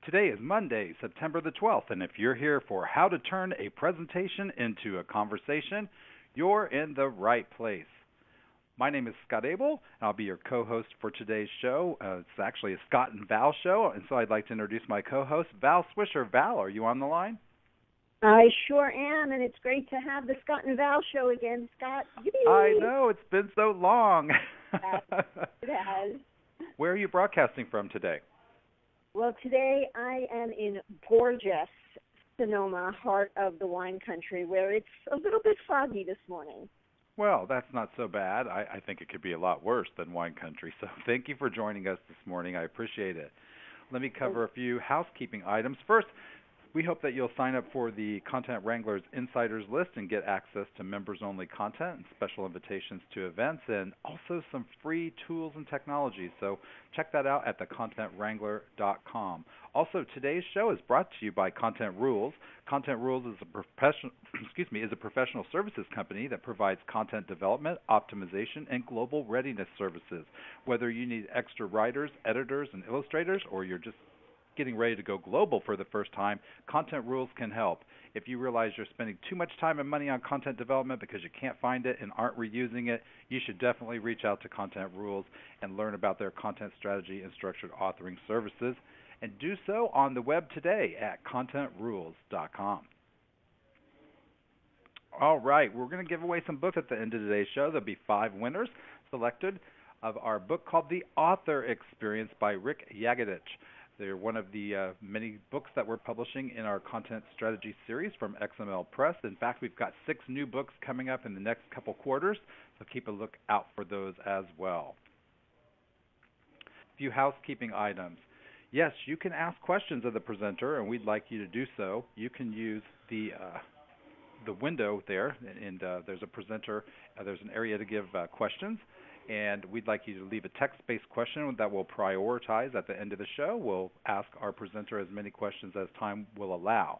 Today is Monday, September the 12th, and if you're here for how to turn a presentation into a conversation, you're in the right place. My name is Scott Abel, and I'll be your co-host for today's show. It's actually a Scott and Val show, and so I'd like to introduce my co-host, Val Swisher. Val, are you on the line? I sure am, and it's great to have the Scott and Val show again, Scott. Yippee! I know, it's been so long. It has. Where are you broadcasting from today? Well, today I am in gorgeous Sonoma, heart of the wine country, where it's a little bit foggy this morning. Well, that's not so bad. I think it could be a lot worse than wine country. So thank you for joining us this morning. I appreciate it. Let me cover a few housekeeping items. First, we hope that you'll sign up for the Content Wranglers Insiders List and get access to members-only content and special invitations to events and also some free tools and technologies. So check that out at thecontentwrangler.com. Also, today's show is brought to you by Content Rules. Content Rules is a professional services company that provides content development, optimization, and global readiness services. Whether you need extra writers, editors, and illustrators, or you're just getting ready to go global for the first time, Content Rules can help. If you realize you're spending too much time and money on content development because you can't find it and aren't reusing it, you should definitely reach out to Content Rules and learn about their content strategy and structured authoring services, and do so on the web today at contentrules.com. All right, we're going to give away some books at the end of today's show. There'll be 5 winners selected of our book called The Author Experience by Rick Yagodich. They're one of the many books that we're publishing in our content strategy series from XML Press. In fact, we've got 6 new books coming up in the next couple quarters, so keep a look out for those as well. A few housekeeping items. Yes, you can ask questions of the presenter, and we'd like you to do so. You can use the window there, and there's a presenter. There's an area to give questions. And we'd like you to leave a text-based question that we'll prioritize at the end of the show. We'll ask our presenter as many questions as time will allow.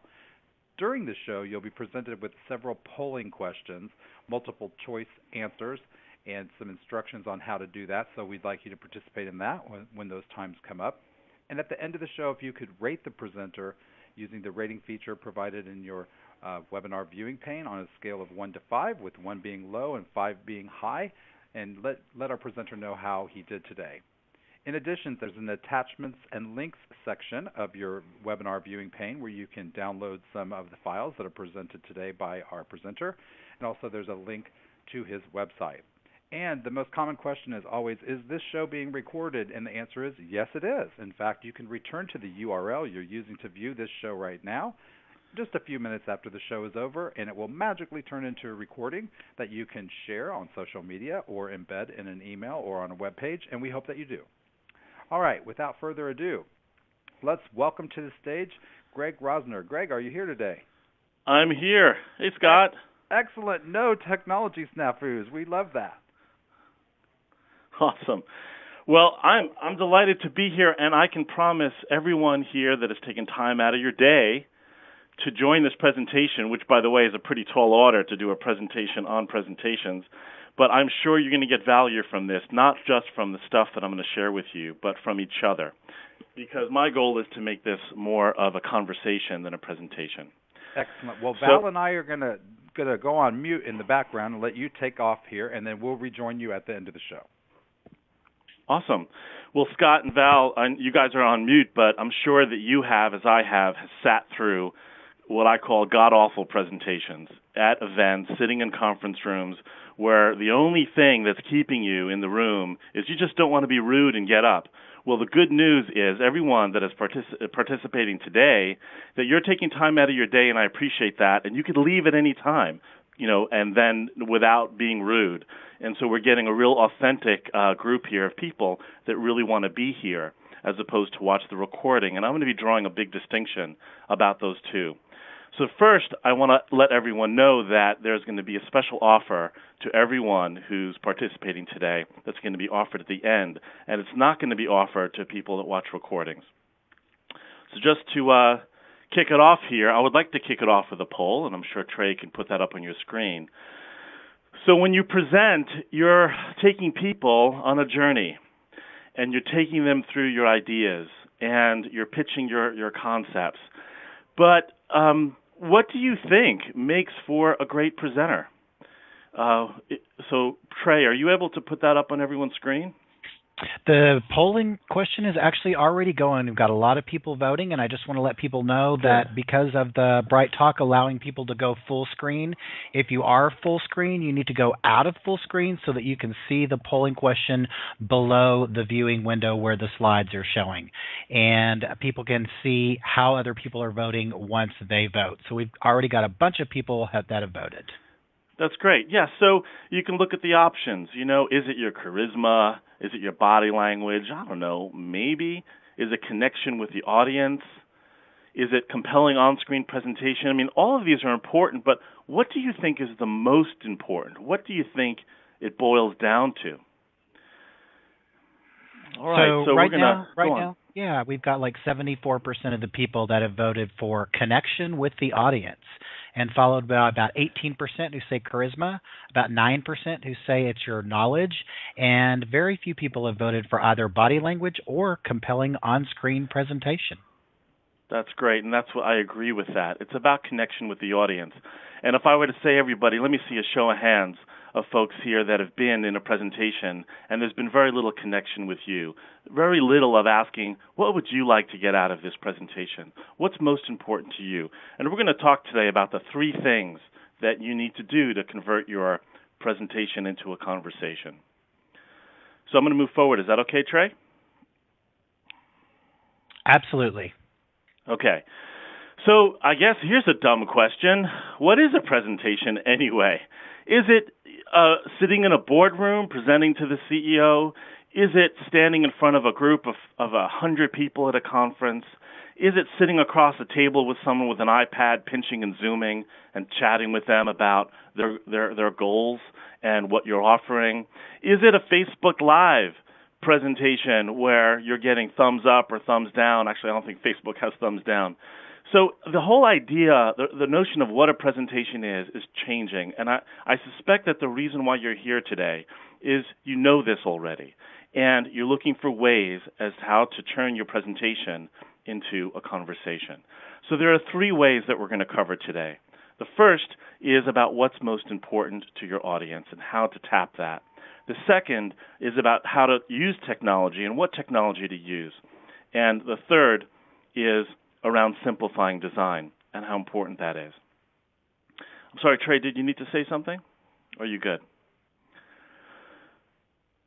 During the show, you'll be presented with several polling questions, multiple choice answers, and some instructions on how to do that. So we'd like you to participate in that when those times come up. And at the end of the show, if you could rate the presenter using the rating feature provided in your webinar viewing pane on a scale of 1 to 5, with 1 being low and 5 being high, and let our presenter know how he did today. In addition, there's an attachments and links section of your webinar viewing pane where you can download some of the files that are presented today by our presenter. And also there's a link to his website. And the most common question is always, is this show being recorded? And the answer is yes, it is. In fact, you can return to the URL you're using to view this show right now just a few minutes after the show is over, and it will magically turn into a recording that you can share on social media or embed in an email or on a web page, and we hope that you do. All right, without further ado, let's welcome to the stage Greg Rosner. Greg, are you here today? I'm here. Hey, Scott. Excellent. No technology snafus. We love that. Awesome. Well, I'm delighted to be here, and I can promise everyone here that has taken time out of your day to join this presentation, which, by the way, is a pretty tall order to do a presentation on presentations, but I'm sure you're going to get value from this, not just from the stuff that I'm going to share with you, but from each other, because my goal is to make this more of a conversation than a presentation. Excellent. Well, Val and I are going to go on mute in the background and let you take off here, and then we'll rejoin you at the end of the show. Awesome. Well, Scott and Val, you guys are on mute, but I'm sure that you have, as I have sat through what I call god-awful presentations at events, sitting in conference rooms, where the only thing that's keeping you in the room is you just don't want to be rude and get up. Well, the good news is everyone that is participating today, that you're taking time out of your day, and I appreciate that, and you could leave at any time, and then without being rude. And so we're getting a real authentic group here of people that really want to be here as opposed to watch the recording. And I'm going to be drawing a big distinction about those two. So first, I want to let everyone know that there's going to be a special offer to everyone who's participating today that's going to be offered at the end, and it's not going to be offered to people that watch recordings. So just to kick it off here, I would like to kick it off with a poll, and I'm sure Trey can put that up on your screen. So when you present, you're taking people on a journey, and you're taking them through your ideas, and you're pitching your concepts. But what do you think makes for a great presenter? So, Trey, are you able to put that up on everyone's screen? The polling question is actually already going. We've got a lot of people voting, and I just want to let people know that because of the Bright Talk allowing people to go full screen, if you are full screen, you need to go out of full screen so that you can see the polling question below the viewing window where the slides are showing. And people can see how other people are voting once they vote. So we've already got a bunch of people that have voted. That's great. Yeah, so you can look at the options. You know, is it your charisma? Is it your body language? I don't know, maybe. Is it connection with the audience? Is it compelling on-screen presentation? I mean, all of these are important, but what do you think is the most important? What do you think it boils down to? All right, so right we're now, yeah, we've got like 74% of the people that have voted for connection with the audience, and followed by about 18% who say charisma, about 9% who say it's your knowledge, and very few people have voted for either body language or compelling on-screen presentation. That's great, and that's what I agree with that. It's about connection with the audience. And if I were to say everybody, let me see a show of hands of folks here that have been in a presentation, and there's been very little connection with you. Very little of asking, what would you like to get out of this presentation? What's most important to you? And we're going to talk today about the 3 things that you need to do to convert your presentation into a conversation. So I'm going to move forward. Is that okay, Trey? Absolutely. Okay. So I guess here's a dumb question. What is a presentation anyway? Is it sitting in a boardroom presenting to the CEO? Is it standing in front of a group of 100 people at a conference? Is it sitting across a table with someone with an iPad pinching and zooming and chatting with them about their goals and what you're offering? Is it a Facebook Live presentation where you're getting thumbs up or thumbs down? Actually, I don't think Facebook has thumbs down. So the whole idea, the notion of what a presentation is changing. And I suspect that the reason why you're here today is you know this already. And you're looking for ways as to how to turn your presentation into a conversation. So there are 3 ways that we're going to cover today. The first is about what's most important to your audience and how to tap that. The second is about how to use technology and what technology to use. And the third is around simplifying design and how important that is. I'm sorry, Trey, did you need to say something? Or are you good?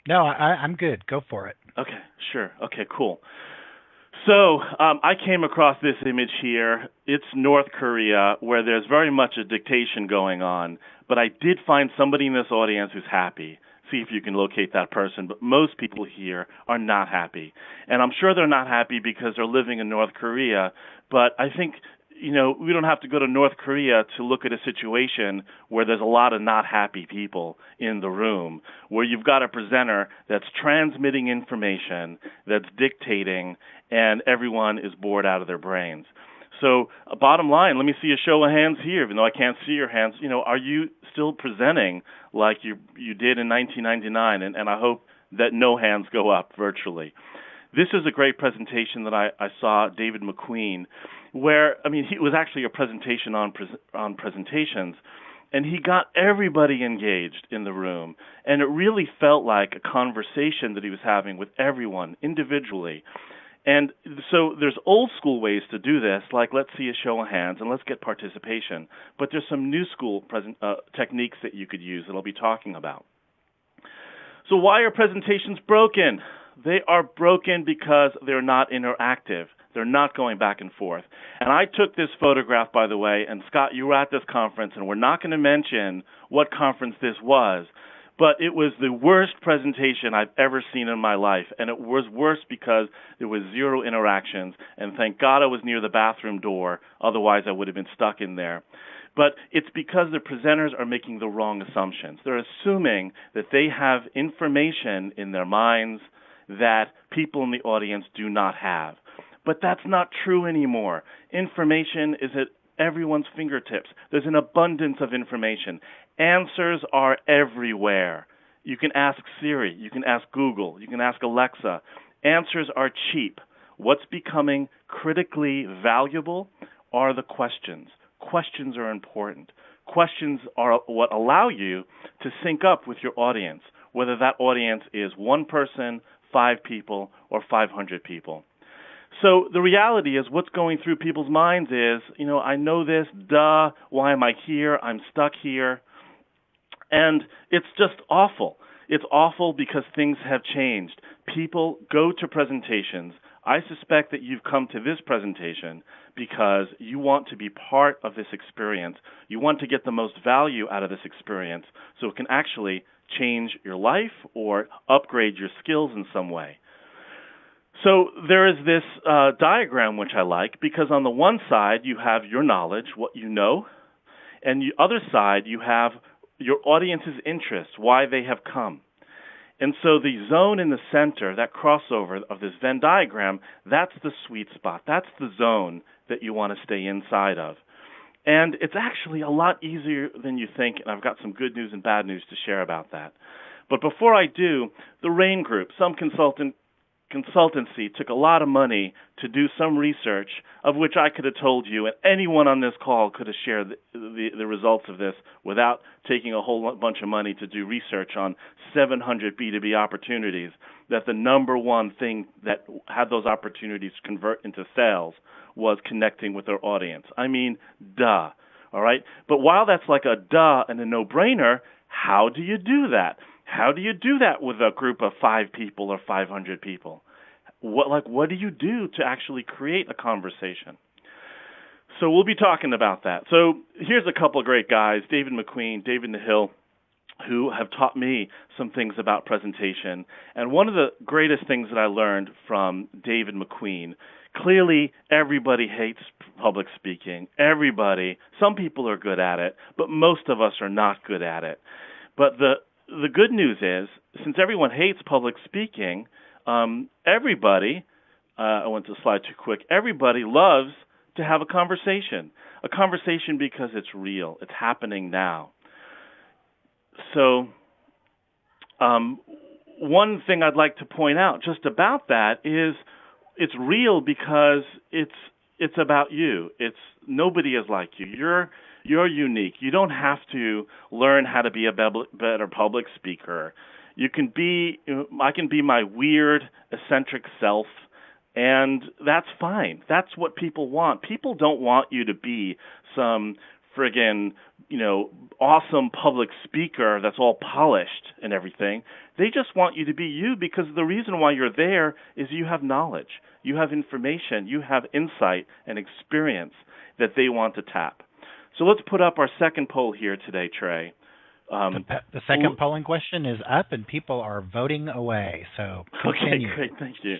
No, I'm good. Go for it. Okay, sure. Okay, cool. So I came across this image here. It's North Korea, where there's very much a dictation going on. But I did find somebody in this audience who's happy. See if you can locate that person. But most people here are not happy. And I'm sure they're not happy because they're living in North Korea. But I think, you know, we don't have to go to North Korea to look at a situation where there's a lot of not happy people in the room, where you've got a presenter that's transmitting information, that's dictating, and everyone is bored out of their brains. So bottom line, let me see a show of hands here, even though I can't see your hands. You know, are you still presenting like you did in 1999? And I hope that no hands go up virtually. This is a great presentation that I saw David McQueen, where, I mean, it was actually a presentation on presentations, and he got everybody engaged in the room. And it really felt like a conversation that he was having with everyone individually. And so there's old school ways to do this, like let's see a show of hands and let's get participation. But there's some new school techniques that you could use that I'll be talking about. So why are presentations broken? They are broken because they're not interactive. They're not going back and forth. And I took this photograph, by the way, and Scott, you were at this conference, and we're not going to mention what conference this was, but it was the worst presentation I've ever seen in my life. And it was worse because there was 0 interactions. And thank God I was near the bathroom door. Otherwise, I would have been stuck in there. But it's because the presenters are making the wrong assumptions. They're assuming that they have information in their minds that people in the audience do not have. But that's not true anymore. Information is at everyone's fingertips. There's an abundance of information. Answers are everywhere. You can ask Siri. You can ask Google. You can ask Alexa. Answers are cheap. what's becoming critically valuable are the questions. Questions are important. Questions are what allow you to sync up with your audience, whether that audience is one person, 5 people, or 500 people. So the reality is what's going through people's minds is, I know this, duh, why am I here? I'm stuck here. And it's just awful. It's awful because things have changed. People go to presentations. I suspect that you've come to this presentation because you want to be part of this experience. You want to get the most value out of this experience so it can actually change your life or upgrade your skills in some way. So there is this diagram which I like because on the one side you have your knowledge, what you know, and the other side you have your audience's interests, why they have come. And so the zone in the center, that crossover of this Venn diagram, that's the sweet spot. That's the zone that you want to stay inside of. And it's actually a lot easier than you think, and I've got some good news and bad news to share about that. But before I do, the RAIN Group, some consultancy, took a lot of money to do some research of which I could have told you, and anyone on this call could have shared the results of this without taking a whole bunch of money to do research on 700 B2B opportunities, that the number one thing that had those opportunities convert into sales was connecting with their audience. I mean, duh, all right? But while that's like a duh and a no-brainer, how do you do that? How do you do that with a group of 5 people or 500 people? What do you do to actually create a conversation? So we'll be talking about that. So here's a couple of great guys, David McQueen, David Nahill, who have taught me some things about presentation. And one of the greatest things that I learned from David McQueen, clearly everybody hates public speaking. Everybody. Some people are good at it, but most of us are not good at it. But the good news is, since everyone hates public speaking, everybody, I went to the slide too quick, everybody loves to have a conversation because it's real. It's happening now. So one thing I'd like to point out just about that is it's real because it's about you. Nobody is like you. You're unique. You don't have to learn how to be a better public speaker. I can be my weird, eccentric self, and that's fine. That's what people want. People don't want you to be some friggin', awesome public speaker that's all polished and everything. They just want you to be you because the reason why you're there is you have knowledge, you have information, you have insight and experience that they want to tap. So let's put up our second poll here today, Trey. The second polling question is up, and people are voting away. So continue. Okay, great, thank you.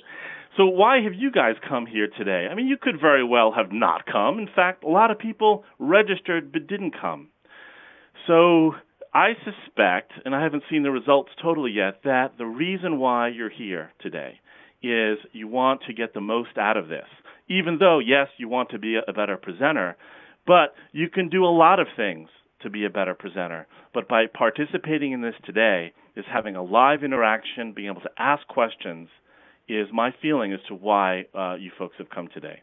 So why have you guys come here today? I mean, you could very well have not come. In fact, a lot of people registered but didn't come. So I suspect, and I haven't seen the results totally yet, that the reason why you're here today is you want to get the most out of this. Even though, yes, you want to be a better presenter, but you can do a lot of things to be a better presenter. But by participating in this today, is having a live interaction, being able to ask questions, is my feeling as to why you folks have come today.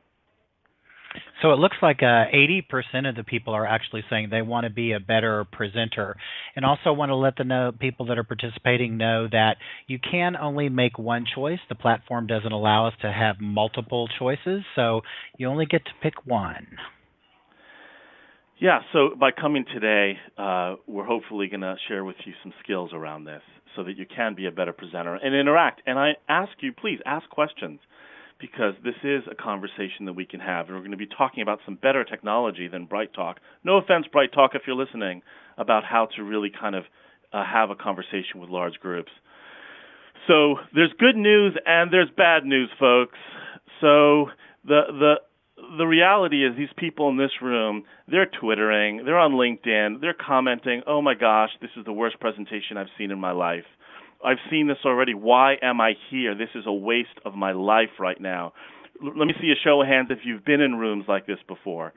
So it looks like 80% of the people are actually saying they want to be a better presenter. And also want to let the people that are participating know that you can only make one choice. The platform doesn't allow us to have multiple choices, so you only get to pick one. Yeah, so by coming today, we're hopefully going to share with you some skills around this so that you can be a better presenter and interact. And I ask you, please ask questions, because this is a conversation that we can have. And we're going to be talking about some better technology than Bright Talk. No offense, Bright Talk, if you're listening, about how to really kind of have a conversation with large groups. So there's good news and there's bad news, folks. So the reality is these people in this room, they're Twittering, they're on LinkedIn, they're commenting, oh my gosh, this is the worst presentation I've seen in my life. I've seen this already. Why am I here? This is a waste of my life right now. Let me see a show of hands if you've been in rooms like this before.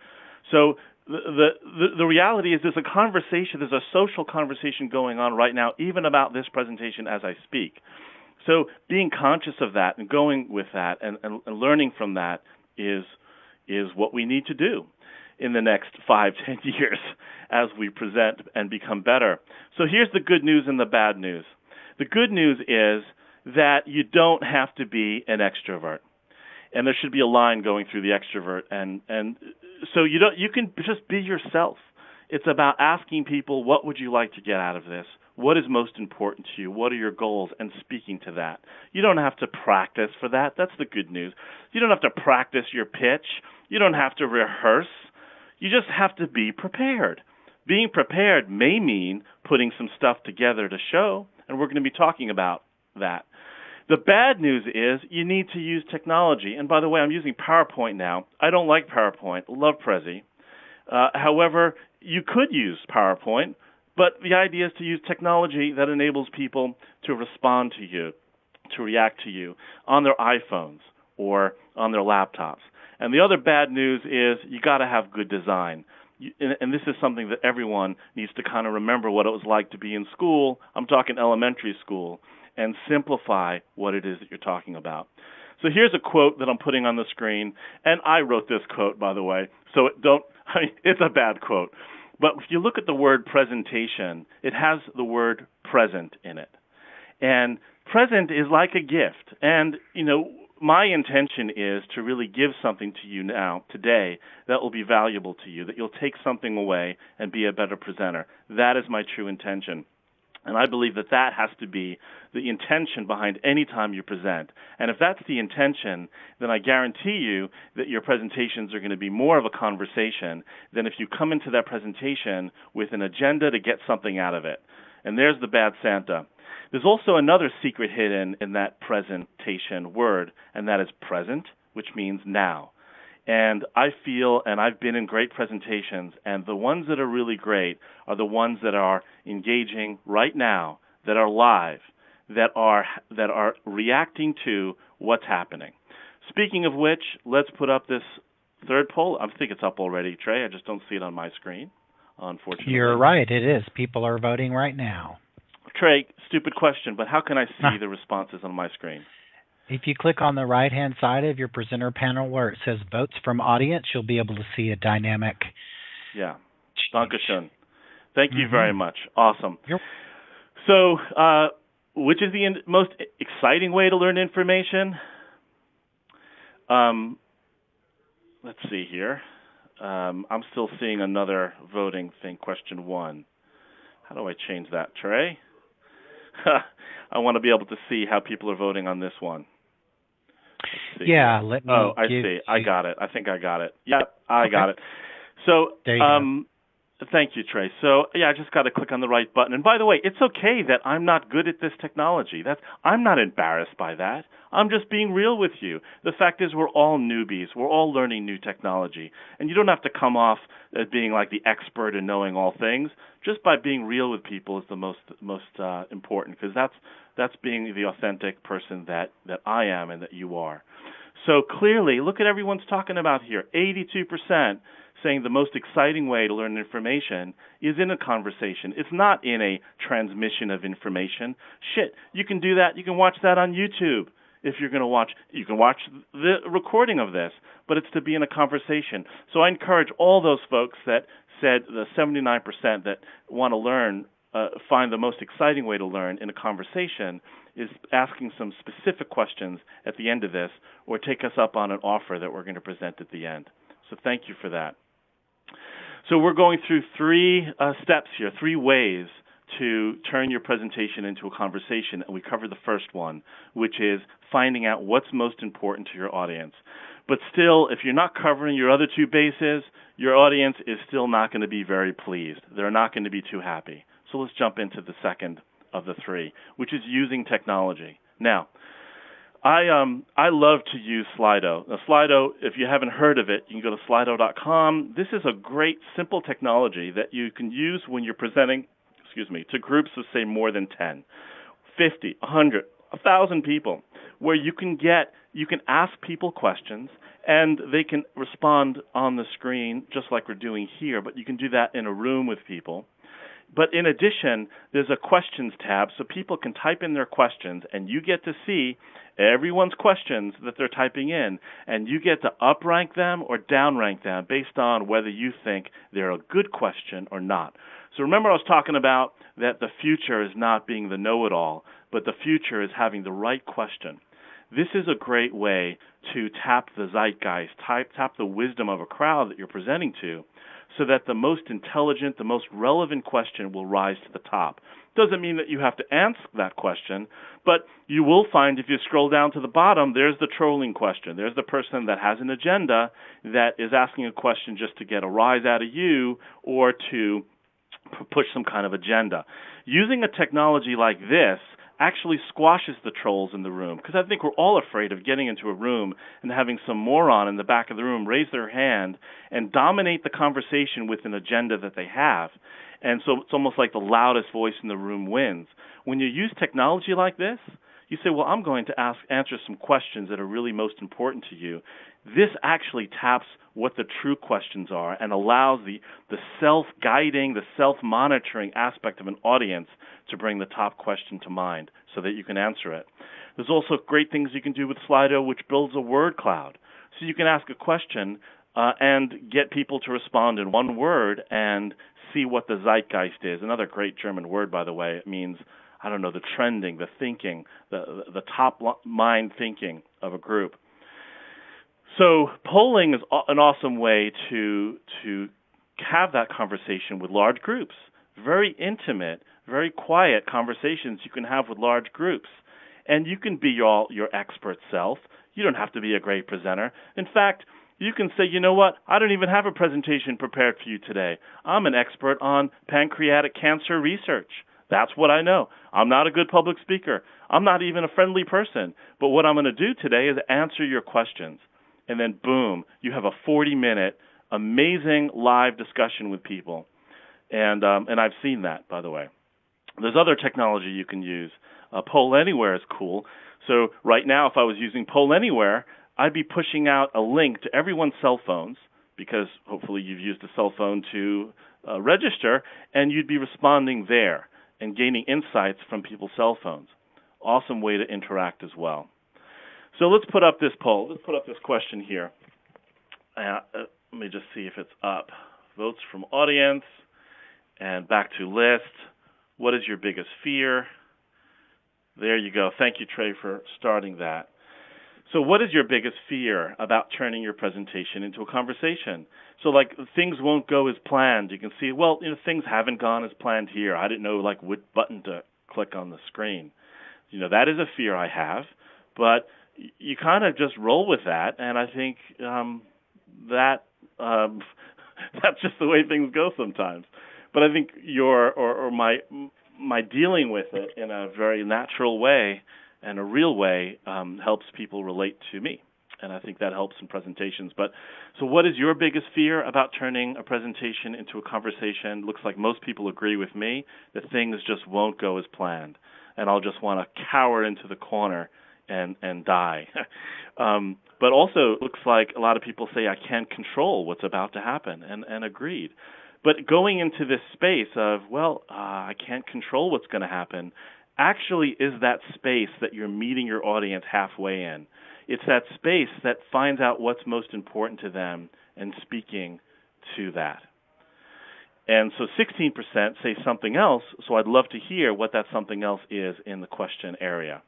So the reality is there's a conversation, there's a social conversation going on right now, even about this presentation as I speak. So being conscious of that and going with that and learning from that is what we need to do in the next 5-10 years as we present and become better. So here's the good news and the bad news. The good news is that you don't have to be an extrovert. And there should be a line going through the extrovert, and so you can just be yourself. It's about asking people, what would you like to get out of this? What is most important to you? What are your goals? And speaking to that. You don't have to practice for that. That's the good news. You don't have to practice your pitch. You don't have to rehearse. You just have to be prepared. Being prepared may mean putting some stuff together to show, and we're going to be talking about that. The bad news is you need to use technology. And by the way, I'm using PowerPoint now. I don't like PowerPoint. Love Prezi. However, you could use PowerPoint, but the idea is to use technology that enables people to respond to you, to react to you on their iPhones or on their laptops. And the other bad news is you got to have good design. And this is something that everyone needs to kind of remember what it was like to be in school. I'm talking elementary school. And simplify what it is that you're talking about. So here's a quote that I'm putting on the screen, and I wrote this quote, by the way, so it's a bad quote. But if you look at the word presentation, it has the word present in it. And present is like a gift. And, my intention is to really give something to you now, today, that will be valuable to you, that you'll take something away and be a better presenter. That is my true intention. And I believe that that has to be the intention behind any time you present. And if that's the intention, then I guarantee you that your presentations are going to be more of a conversation than if you come into that presentation with an agenda to get something out of it. And there's the bad Santa. There's also another secret hidden in that presentation word, and that is present, which means now. And I feel, and I've been in great presentations, and the ones that are really great are the ones that are engaging right now, that are live, that are reacting to what's happening. Speaking of which, let's put up this third poll. I think it's up already, Trey. I just don't see it on my screen, unfortunately. You're right. It is. People are voting right now. Trey, stupid question, but how can I see the responses on my screen? If you click on the right-hand side of your presenter panel where it says Votes from Audience, you'll be able to see a dynamic. Yeah. Dankeschön. Thank you very much. Awesome. So, which is the most exciting way to learn information? Let's see here. I'm still seeing another voting thing, question 1. How do I change that, Trey? I want to be able to see how people are voting on this one. Yeah, let me. Oh, I see. I got it. I think I got it. Yep, I got it. So, there you go. Thank you, Trey. So, I just got to click on the right button. And by the way, it's okay that I'm not good at this technology. I'm not embarrassed by that. I'm just being real with you. The fact is we're all newbies. We're all learning new technology. And you don't have to come off as being like the expert and knowing all things. Just by being real with people is the most important, because that's being the authentic person that I am and that you are. So clearly, look at everyone's talking about here. 82% saying the most exciting way to learn information is in a conversation. It's not in a transmission of information. You can do that. You can watch that on YouTube. If you're going to watch, you can watch the recording of this, but it's to be in a conversation. So I encourage all those folks that said the 79% that want to learn, find the most exciting way to learn in a conversation is asking some specific questions at the end of this, or take us up on an offer that we're going to present at the end. So thank you for that. So we're going through 3 steps here, 3 ways to turn your presentation into a conversation, and we covered the first one, which is finding out what's most important to your audience. But still, if you're not covering your other 2 bases, your audience is still not going to be very pleased. They're not going to be too happy. So let's jump into the second of the 3, which is using technology. Now, I love to use Slido. Now, Slido, if you haven't heard of it, you can go to slido.com. This is a great, simple technology that you can use when you're presenting, to groups of, say, more than 10, 50, 100, 1,000 people, where you can ask people questions, and they can respond on the screen just like we're doing here, but you can do that in a room with people. But in addition, there's a questions tab so people can type in their questions, and you get to see everyone's questions that they're typing in, and you get to uprank them or downrank them based on whether you think they're a good question or not. So remember I was talking about that the future is not being the know-it-all, but the future is having the right question. This is a great way to tap the zeitgeist, tap the wisdom of a crowd that you're presenting to, so that the most intelligent, the most relevant question will rise to the top. Doesn't mean that you have to answer that question, but you will find if you scroll down to the bottom, there's the trolling question. There's the person that has an agenda that is asking a question just to get a rise out of you or to push some kind of agenda. Using a technology like this actually squashes the trolls in the room, because I think we're all afraid of getting into a room and having some moron in the back of the room raise their hand and dominate the conversation with an agenda that they have. And so it's almost like the loudest voice in the room wins. When you use technology like this, you say, well, I'm going to answer some questions that are really most important to you. This actually taps what the true questions are and allows the self-guiding, the self-monitoring aspect of an audience to bring the top question to mind so that you can answer it. There's also great things you can do with Slido, which builds a word cloud. So you can ask a question and get people to respond in one word and see what the zeitgeist is. Another great German word, by the way. It means, I don't know, the trending, the thinking, the top mind thinking of a group. So polling is an awesome way to have that conversation with large groups. Very intimate, very quiet conversations you can have with large groups. And you can be your expert self. You don't have to be a great presenter. In fact, you can say, you know what, I don't even have a presentation prepared for you today. I'm an expert on pancreatic cancer research. That's what I know. I'm not a good public speaker. I'm not even a friendly person. But what I'm going to do today is answer your questions. And then, boom, you have a 40-minute amazing live discussion with people. And I've seen that, by the way. There's other technology you can use. Poll Anywhere is cool. So right now, if I was using Poll Anywhere, I'd be pushing out a link to everyone's cell phones, because hopefully you've used a cell phone to register, and you'd be responding there and gaining insights from people's cell phones. Awesome way to interact as well. So let's put up this poll. Let's put up this question here. Let me just see if it's up. Votes from audience, and back to list. What is your biggest fear? There you go. Thank you, Trey, for starting that. So what is your biggest fear about turning your presentation into a conversation? So like things won't go as planned. You can see, well, things haven't gone as planned here. I didn't know like what button to click on the screen. That is a fear I have, but you kind of just roll with that, and I think that's just the way things go sometimes. But I think my dealing with it in a very natural way and a real way helps people relate to me, and I think that helps in presentations. But so what is your biggest fear about turning a presentation into a conversation? Looks like most people agree with me that things just won't go as planned, and I'll just want to cower into the corner and die. But also it looks like a lot of people say I can't control what's about to happen, and agreed. But going into this space of, I can't control what's going to happen, actually is that space that you're meeting your audience halfway in. It's that space that finds out what's most important to them and speaking to that. And so 16% say something else, so I'd love to hear what that something else is in the question area.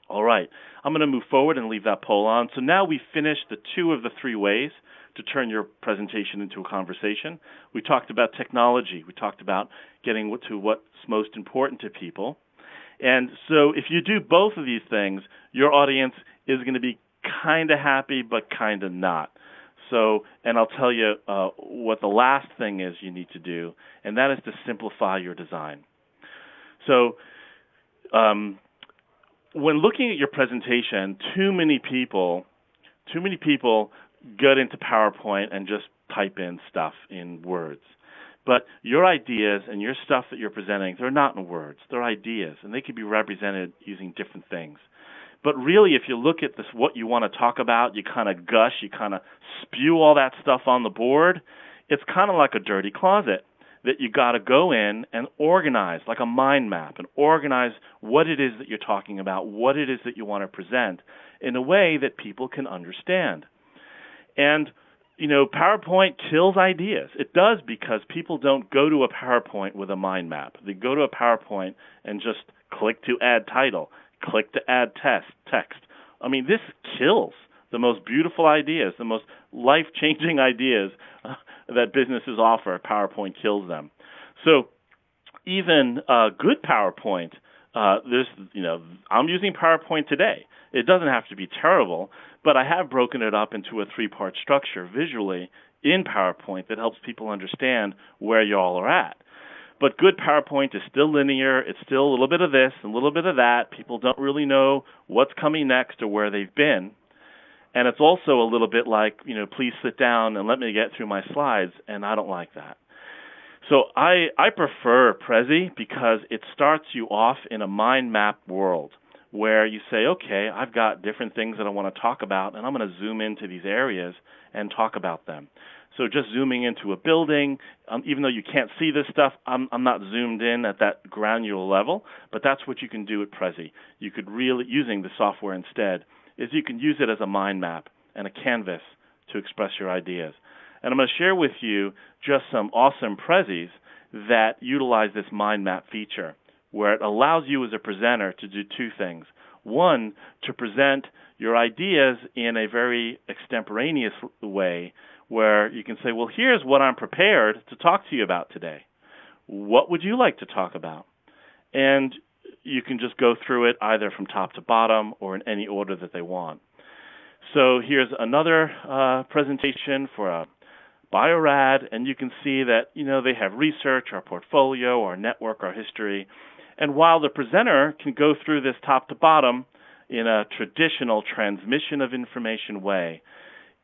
All right, I'm going to move forward and leave that poll on. So now we've finished the 2 of the 3 ways to turn your presentation into a conversation. We talked about technology. We talked about getting to what's most important to people. And so if you do both of these things, your audience is going to be kind of happy but kind of not. So, and I'll tell you what the last thing is you need to do, and that is to simplify your design. So when looking at your presentation, too many people get into PowerPoint and just type in stuff in words. But your ideas and your stuff that you're presenting, they're not in words. They're ideas, and they can be represented using different things. But really, if you look at this, what you want to talk about, you kind of gush, you kind of spew all that stuff on the board. It's kind of like a dirty closet. that you got to go in and organize, like a mind map, and organize what it is that you're talking about, what it is that you want to present in a way that people can understand. And, PowerPoint kills ideas. It does, because people don't go to a PowerPoint with a mind map. They go to a PowerPoint and just click to add title, click to add text. I mean, this kills the most beautiful ideas, the most life-changing ideas that businesses offer. PowerPoint kills them. So even good PowerPoint, I'm using PowerPoint today. It doesn't have to be terrible, but I have broken it up into a 3-part structure visually in PowerPoint that helps people understand where you all are at. But good PowerPoint is still linear. It's still a little bit of this, a little bit of that. People don't really know what's coming next or where they've been. And it's also a little bit like, please sit down and let me get through my slides, and I don't like that. So I prefer Prezi because it starts you off in a mind map world where you say, okay, I've got different things that I want to talk about, and I'm going to zoom into these areas and talk about them. So just zooming into a building, even though you can't see this stuff, I'm not zoomed in at that granular level, but that's what you can do with Prezi. You could really, using the software instead, is you can use it as a mind map and a canvas to express your ideas. And I'm going to share with you just some awesome Prezis that utilize this mind map feature, where it allows you as a presenter to do 2 things. One, to present your ideas in a very extemporaneous way, where you can say, well, here's what I'm prepared to talk to you about today. What would you like to talk about? And you can just go through it either from top to bottom or in any order that they want. So here's another presentation for a Biorad, and you can see that, they have research, our portfolio, our network, our history. And while the presenter can go through this top to bottom in a traditional transmission of information way,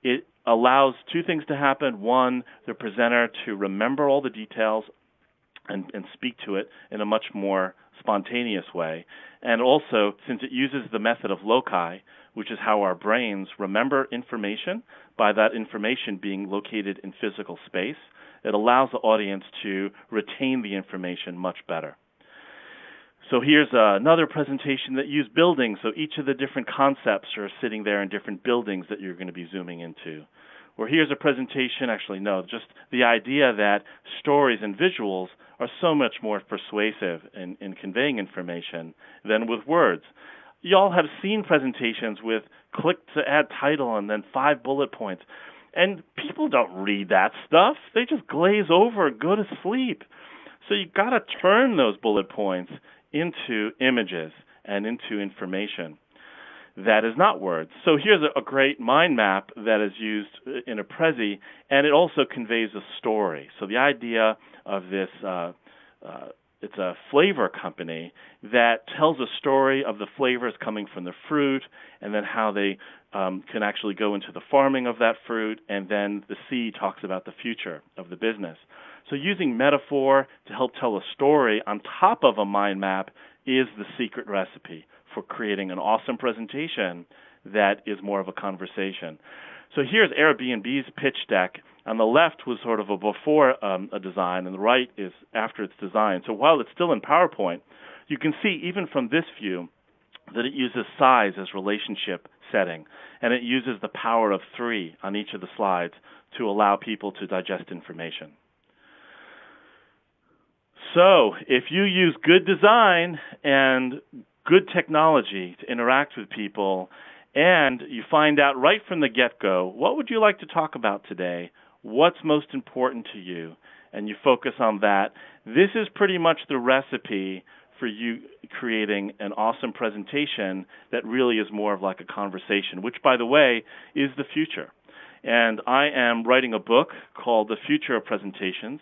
it allows 2 things to happen. One, the presenter to remember all the details and speak to it in a much more spontaneous way. And also, since it uses the method of loci, which is how our brains remember information, by that information being located in physical space, it allows the audience to retain the information much better. So here's another presentation that used buildings. So each of the different concepts are sitting there in different buildings that you're going to be zooming into. Or here's a presentation, just the idea that stories and visuals are so much more persuasive in conveying information than with words. You all have seen presentations with click to add title and then 5 bullet points. And people don't read that stuff. They just glaze over and go to sleep. So you've got to turn those bullet points into images and into information that is not words. So here's a great mind map that is used in a Prezi, and it also conveys a story. So the idea of this, it's a flavor company that tells a story of the flavors coming from the fruit, and then how they can actually go into the farming of that fruit, and then the C talks about the future of the business. So using metaphor to help tell a story on top of a mind map is the secret recipe for creating an awesome presentation that is more of a conversation. So here's Airbnb's pitch deck. On the left was sort of a before a design, and the right is after it's designed. So while it's still in PowerPoint, you can see even from this view that it uses size as relationship setting, and it uses the power of 3 on each of the slides to allow people to digest information. So if you use good design and good technology to interact with people, and you find out right from the get-go, what would you like to talk about today? What's most important to you? And you focus on that. This is pretty much the recipe for you creating an awesome presentation that really is more of like a conversation, which, by the way, is the future. And I am writing a book called The Future of Presentations,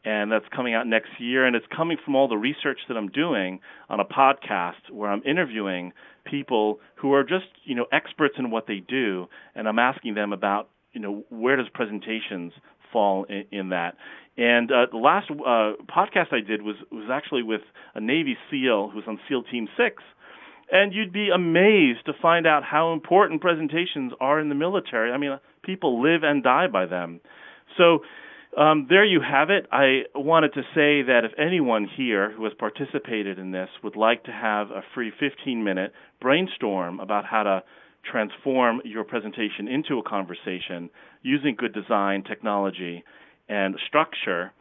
and that's coming out next year, and it's coming from all the research that I'm doing on a podcast where I'm interviewing people who are just, experts in what they do, and I'm asking them about, where does presentations fall in that. And the last podcast I did was actually with a Navy SEAL who's on SEAL Team 6, and you'd be amazed to find out how important presentations are in the military. I mean, people live and die by them. So There you have it. I wanted to say that if anyone here who has participated in this would like to have a free 15-minute brainstorm about how to transform your presentation into a conversation using good design, technology, and structure,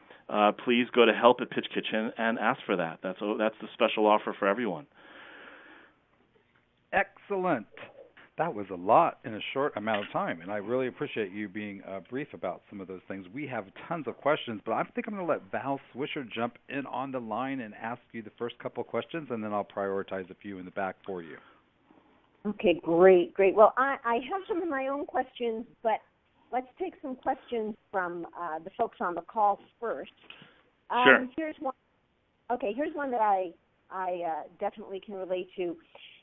please go to help at Pitch Kitchen and ask for that. That's the special offer for everyone. Excellent. That was a lot in a short amount of time, and I really appreciate you being brief about some of those things. We have tons of questions, but I think I'm going to let Val Swisher jump in on the line and ask you the first couple of questions, and then I'll prioritize a few in the back for you. Okay, great. Well, I have some of my own questions, but let's take some questions from the folks on the call first. Sure. Here's one that I definitely can relate to.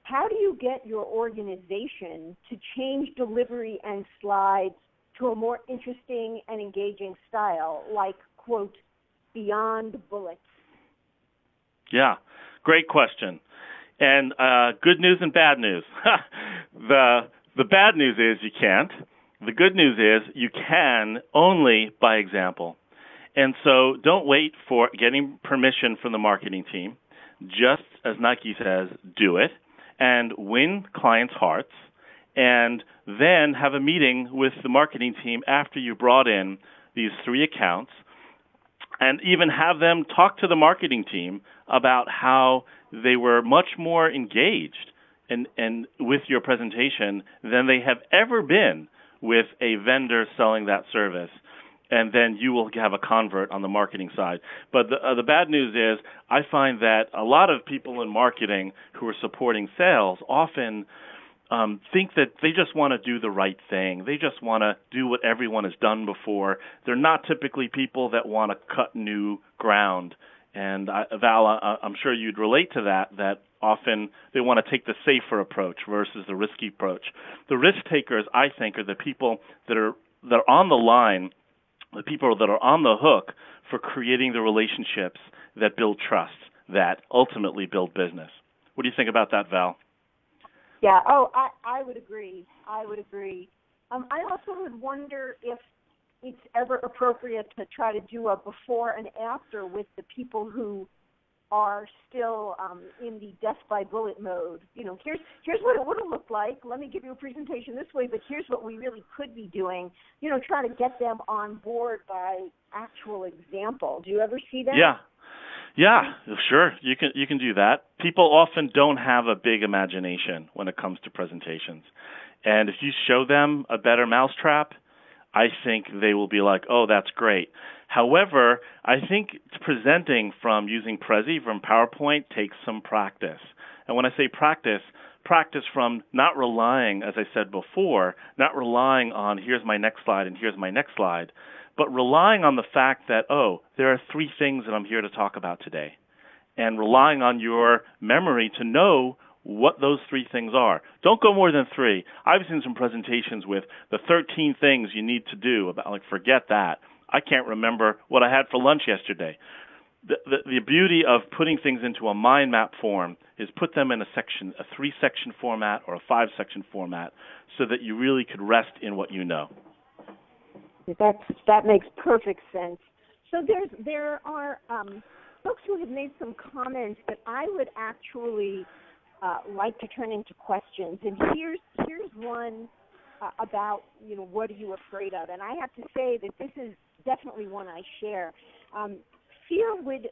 How do you get your organization to change delivery and slides to a more interesting and engaging style, like, quote, beyond bullets? Yeah, great question. And good news and bad news. The bad news is you can't. The good news is you can only by example. And so don't wait for getting permission from the marketing team. Just as Nike says, do it and win clients' hearts, and then have a meeting with the marketing team after you brought in these 3 accounts, and even have them talk to the marketing team about how they were much more engaged and with your presentation than they have ever been with a vendor selling that service. And then you will have a convert on the marketing side. But the bad news is I find that a lot of people in marketing who are supporting sales often think that they just want to do the right thing. They just want to do what everyone has done before. They're not typically people that want to cut new ground. And Val, I'm sure you'd relate to that often they want to take the safer approach versus the risky approach. The risk takers, I think, are the people that are on the line, the people that are on the hook for creating the relationships that build trust, that ultimately build business. What do you think about that, Val? Yeah, I would agree. I also would wonder if it's ever appropriate to try to do a before and after with the people who are still in the death by bullet mode. You know, here's what it would have looked like. Let me give you a presentation this way, but here's what we really could be doing. You know, try to get them on board by actual example. Do you ever see that? Yeah, sure. You can do that. People often don't have a big imagination when it comes to presentations. And if you show them a better mousetrap, I think they will be like, oh, that's great. However, I think using Prezi from PowerPoint takes some practice. And when I say practice from not relying, as I said before, not relying on here's my next slide and here's my next slide, but relying on the fact that, oh, there are 3 things that I'm here to talk about today, and relying on your memory to know what those 3 things are. Don't go more than 3. I've seen some presentations with the 13 things you need to do. Forget that. I can't remember what I had for lunch yesterday. The beauty of putting things into a mind map form is put them in a 3-section format or a 5-section format so that you really could rest in what you know. That makes perfect sense. So there are folks who have made some comments that I would actually like to turn into questions. And here's one about, you know, what are you afraid of? And I have to say that this is definitely one I share. Fear would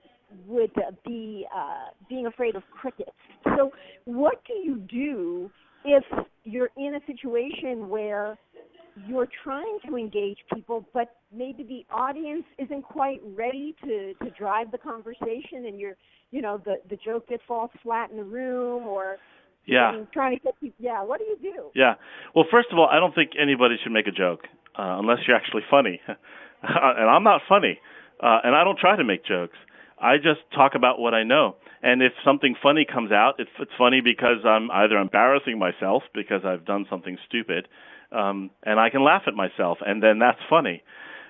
be being afraid of crickets. So what do you do if you're in a situation where you're trying to engage people, but maybe the audience isn't quite ready to drive the conversation, and the joke that falls flat in the room, or trying to get people. Yeah, what do you do? Yeah. Well, first of all, I don't think anybody should make a joke unless you're actually funny, and I'm not funny, and I don't try to make jokes. I just talk about what I know. And if something funny comes out, it's funny because I'm either embarrassing myself because I've done something stupid, and I can laugh at myself, and then that's funny.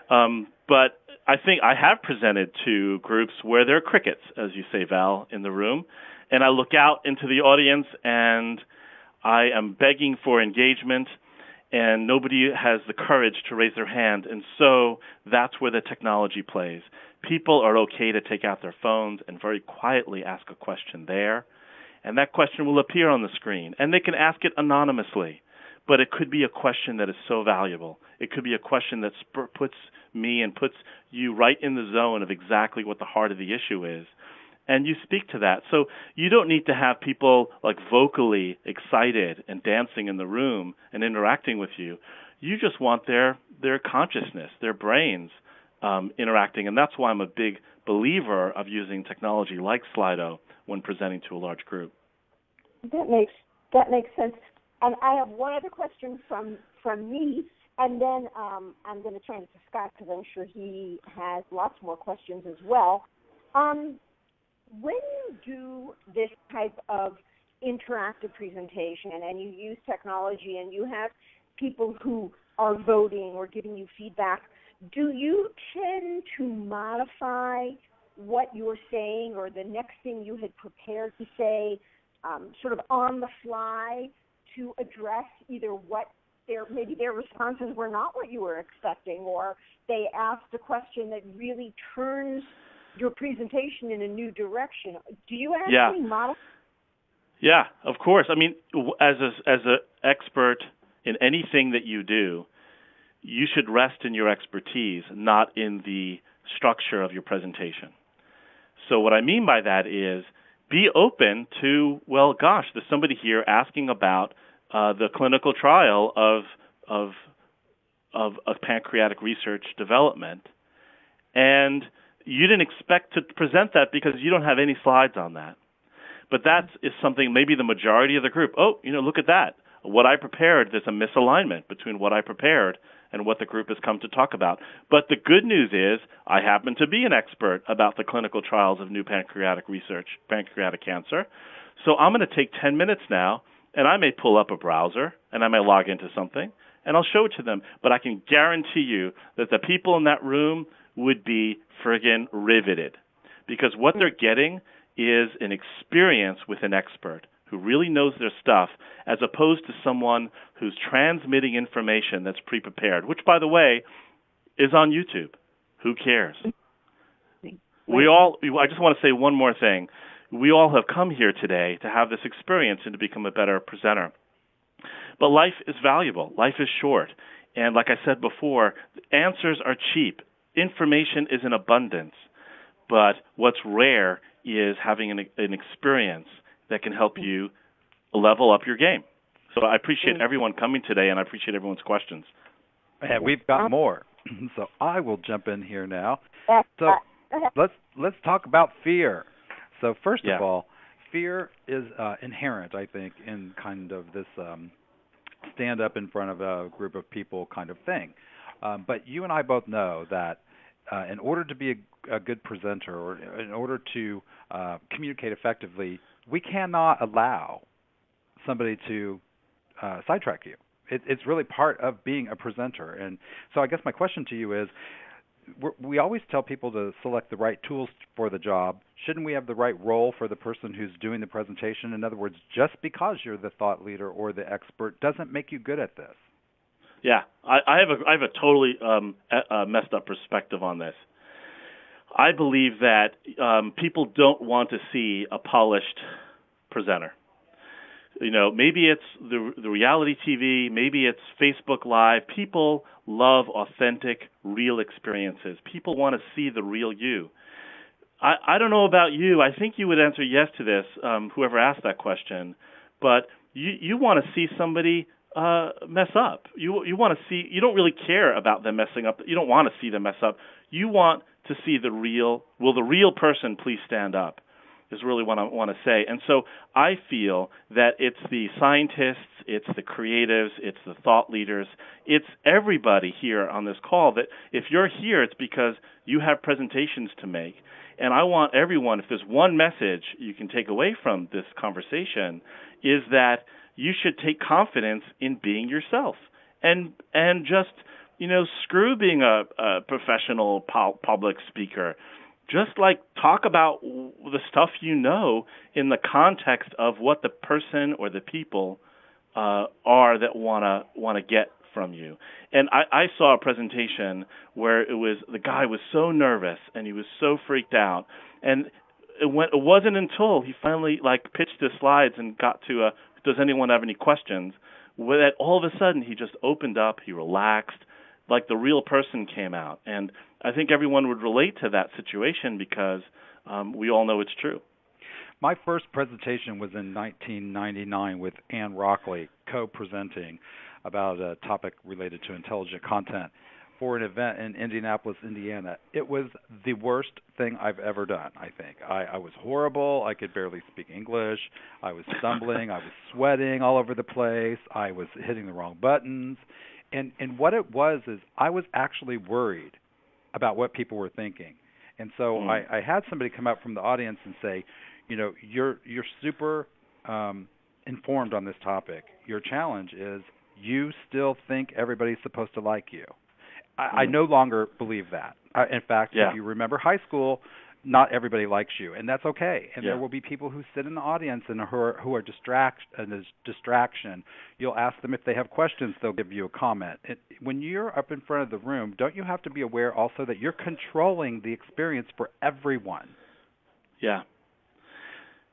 But I think I have presented to groups where there are crickets, as you say, Val, in the room, and I look out into the audience, and I am begging for engagement, and nobody has the courage to raise their hand. And so that's where the technology plays. People are okay to take out their phones and very quietly ask a question there, and that question will appear on the screen. And they can ask it anonymously, but it could be a question that is so valuable. It could be a question that puts me and puts you right in the zone of exactly what the heart of the issue is. And you speak to that. So you don't need to have people like vocally excited and dancing in the room and interacting with you. You just want their consciousness, their brains interacting. And that's why I'm a big believer of using technology like Slido when presenting to a large group. That makes sense. And I have one other question from me, and then I'm going to turn it to Scott because I'm sure he has lots more questions as well. When you do this type of interactive presentation and you use technology and you have people who are voting or giving you feedback, do you tend to modify what you're saying or the next thing you had prepared to say sort of on the fly to address either what maybe their responses were not what you were expecting, or they asked a question that really turns your presentation in a new direction? Do you actually model? Yeah, of course. I mean, as an expert in anything that you do, you should rest in your expertise, not in the structure of your presentation. So what I mean by that is be open to, well, gosh, there's somebody here asking about the clinical trial of a pancreatic research development, and you didn't expect to present that because you don't have any slides on that. But that is something maybe the majority of the group, look at that. What I prepared, there's a misalignment between what I prepared and what the group has come to talk about. But the good news is I happen to be an expert about the clinical trials of new pancreatic research, pancreatic cancer. So I'm going to take 10 minutes now, and I may pull up a browser, and I may log into something, and I'll show it to them. But I can guarantee you that the people in that room would be friggin' riveted, because what they're getting is an experience with an expert who really knows their stuff, as opposed to someone who's transmitting information that's pre-prepared, which, by the way, is on YouTube. Who cares? I just want to say one more thing. We all have come here today to have this experience and to become a better presenter. But life is valuable. Life is short. And like I said before, answers are cheap. Information is in abundance. But what's rare is having an experience that can help you level up your game. So I appreciate everyone coming today, and I appreciate everyone's questions. And we've got more. So I will jump in here now. So let's talk about fear. So first of all, fear is inherent, I think, in kind of this stand up in front of a group of people kind of thing. But you and I both know that in order to be a good presenter, or in order to communicate effectively, we cannot allow somebody to sidetrack you. It's really part of being a presenter. And so I guess my question to you is, we always tell people to select the right tools for the job. Shouldn't we have the right role for the person who's doing the presentation? In other words, just because you're the thought leader or the expert doesn't make you good at this. Yeah, I have a totally messed up perspective on this. I believe that people don't want to see a polished presenter. You know, maybe it's the reality TV, maybe it's Facebook Live. People love authentic, real experiences. People want to see the real you. I don't know about you. I think you would answer yes to this, whoever asked that question. But you want to see somebody mess up. You want to see. You don't really care about them messing up. You don't want to see them mess up. You want to see the real. Will the real person please stand up? Is really what I want to say. And so I feel that it's the scientists, it's the creatives, it's the thought leaders, it's everybody here on this call that if you're here, it's because you have presentations to make. And I want everyone, if there's one message you can take away from this conversation, is that you should take confidence in being yourself. And just, screw being a professional public speaker. Just talk about the stuff in the context of what the person or the people are that want to get from you. And I saw a presentation where the guy was so nervous and he was so freaked out, and it wasn't until he finally pitched his slides and got to does anyone have any questions, that all of a sudden he just opened up, he relaxed, like the real person came out. And I think everyone would relate to that situation because we all know it's true. My first presentation was in 1999 with Ann Rockley co-presenting about a topic related to intelligent content for an event in Indianapolis, Indiana. It was the worst thing I've ever done, I think. I was horrible. I could barely speak English. I was stumbling. I was sweating all over the place. I was hitting the wrong buttons. And what it was is I was actually worried about what people were thinking. And so I had somebody come up from the audience and say, you're super informed on this topic. Your challenge is you still think everybody's supposed to like you. I no longer believe that. In fact, if you remember high school, not everybody likes you, and that's okay. And there will be people who sit in the audience and who are distraction. You'll ask them if they have questions, they'll give you a comment. When you're up in front of the room, don't you have to be aware also that you're controlling the experience for everyone? Yeah.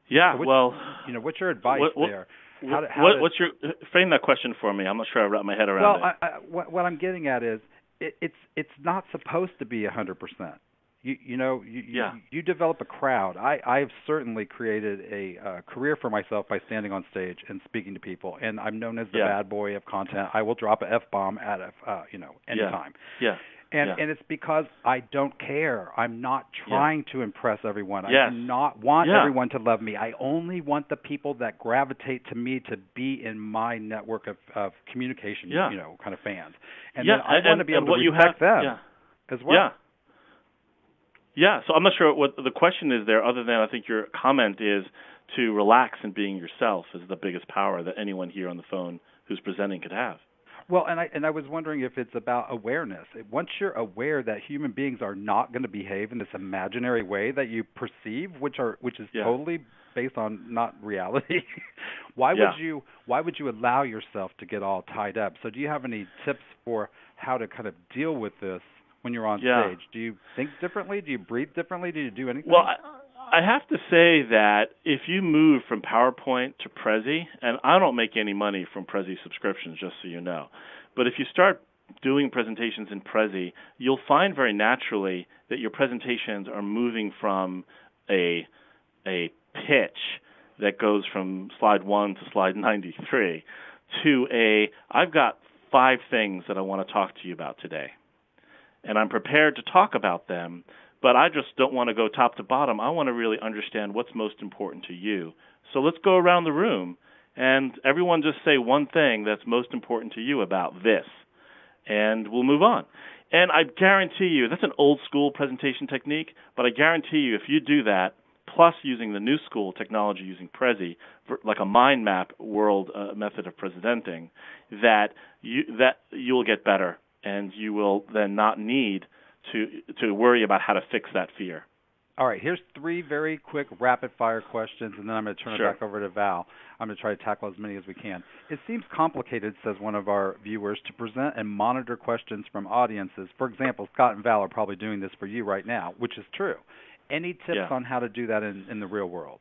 Yeah. So what's your advice there? What's your frame that question for me? I'm not sure I wrap my head around it. Well, what I'm getting at is it's not supposed to be 100%. You develop a crowd. I've certainly created a career for myself by standing on stage and speaking to people, and I'm known as the bad boy of content. I will drop a F-bomb at any time. Yeah. And it's because I don't care. I'm not trying to impress everyone. Yes. I do not want everyone to love me. I only want the people that gravitate to me to be in my network of communication, kind of fans. And then I want to be able to respect them as well. Yeah. Yeah, so I'm not sure what the question is there, other than I think your comment is to relax and being yourself is the biggest power that anyone here on the phone who's presenting could have. Well, and I was wondering if it's about awareness. Once you're aware that human beings are not going to behave in this imaginary way that you perceive, which is totally based on not reality, why would you allow yourself to get all tied up? So do you have any tips for how to kind of deal with this when you're on stage? Do you think differently? Do you breathe differently? Do you do anything? Well, I have to say that if you move from PowerPoint to Prezi, and I don't make any money from Prezi subscriptions, just so you know, but if you start doing presentations in Prezi, you'll find very naturally that your presentations are moving from a pitch that goes from slide 1 to slide 93 to I've got 5 things that I want to talk to you about today. And I'm prepared to talk about them, but I just don't want to go top to bottom. I want to really understand what's most important to you. So let's go around the room, and everyone just say one thing that's most important to you about this, and we'll move on. And I guarantee you, that's an old school presentation technique, but I guarantee you if you do that, plus using the new school technology using Prezi, like a mind map world method of presenting, that you'll get better. And you will then not need to worry about how to fix that fear. All right, here's 3 very quick rapid-fire questions, and then I'm going to turn it back over to Val. I'm going to try to tackle as many as we can. It seems complicated, says one of our viewers, to present and monitor questions from audiences. For example, Scott and Val are probably doing this for you right now, which is true. Any tips on how to do that in the real world?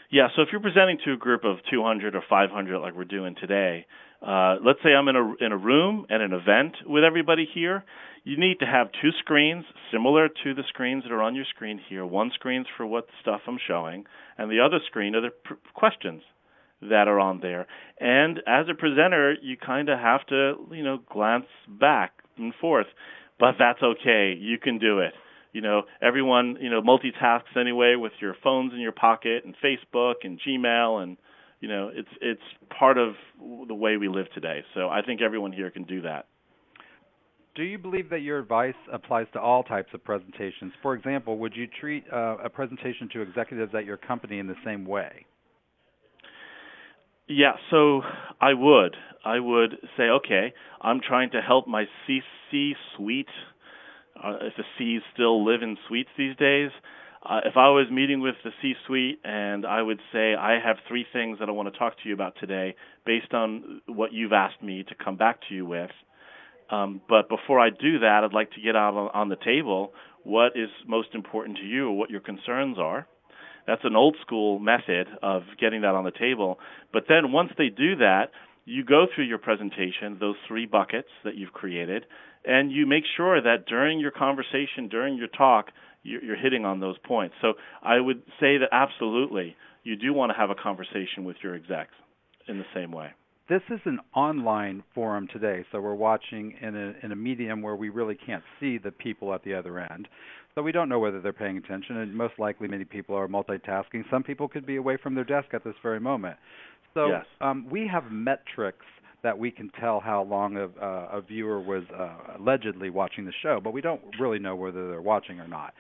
Yeah, so if you're presenting to a group of 200 or 500 like we're doing today, let's say I'm in a room at an event with everybody here, you need to have 2 screens similar to the screens that are on your screen here. One screen's for what stuff I'm showing, and the other screen are the questions that are on there. And as a presenter, you kind of have to, glance back and forth, but that's okay. You can do it. Everyone, multitasks anyway with your phones in your pocket and Facebook and Gmail, and, it's part of the way we live today. So I think everyone here can do that. Do you believe that your advice applies to all types of presentations? For example, would you treat a presentation to executives at your company in the same way? Yeah, so I would say, okay, I'm trying to help my C-suite, if the C's still live in suites these days, If I was meeting with the C-suite and I would say, I have 3 things that I want to talk to you about today based on what you've asked me to come back to you with. But before I do that, I'd like to get out on the table what is most important to you or what your concerns are. That's an old school method of getting that on the table. But then once they do that, you go through your presentation, those 3 buckets that you've created, and you make sure that during your conversation, during your talk, you're hitting on those points. So I would say that absolutely, you do want to have a conversation with your execs in the same way. This is an online forum today, so we're watching in a medium where we really can't see the people at the other end. So we don't know whether they're paying attention, and most likely many people are multitasking. Some people could be away from their desk at this very moment. So yes. We have metrics that we can tell how long a viewer was allegedly watching the show, but we don't really know whether they're watching or not.